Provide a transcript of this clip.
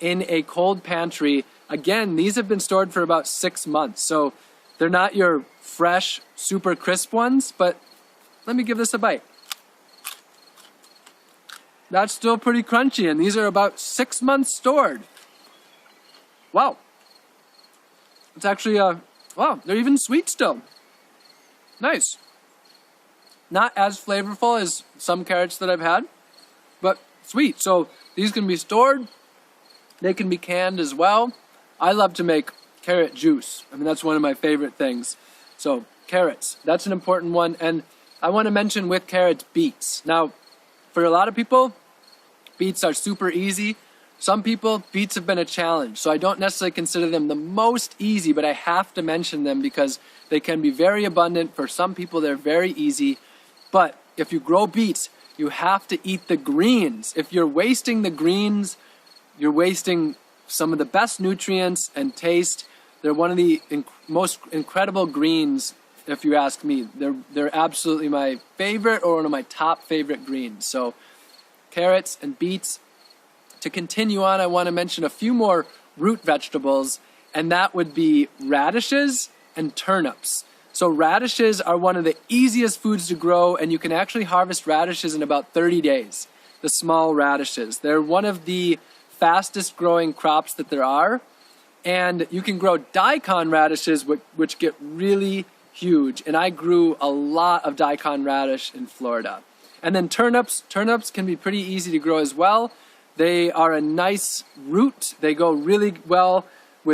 in a cold pantry. Again, these have been stored for about 6 months, so they're not your fresh, super crisp ones, but let me give this a bite. That's still pretty crunchy, and these are about 6 months stored. Wow. It's actually, wow, they're even sweet still. Nice. Not as flavorful as some carrots that I've had, but sweet. So these can be stored. They can be canned as well. I love to make carrot juice. I mean, that's one of my favorite things. So carrots, that's an important one. And I want to mention with carrots, beets. Now, for a lot of people, beets are super easy. Some people, beets have been a challenge. So I don't necessarily consider them the most easy, but I have to mention them because they can be very abundant. For some people, they're very easy. But if you grow beets, you have to eat the greens. If you're wasting the greens, you're wasting some of the best nutrients and taste. They're one of the most incredible greens, if you ask me. They're absolutely my favorite, or one of my top favorite greens. So carrots and beets. To continue on, I want to mention a few more root vegetables, and that would be radishes and turnips. So radishes are one of the easiest foods to grow, and you can actually harvest radishes in about 30 days, the small radishes. They're one of the fastest growing crops that there are, and you can grow daikon radishes, which get really huge, and I grew a lot of daikon radish in Florida. And then turnips can be pretty easy to grow as well. They are a nice root. They go really well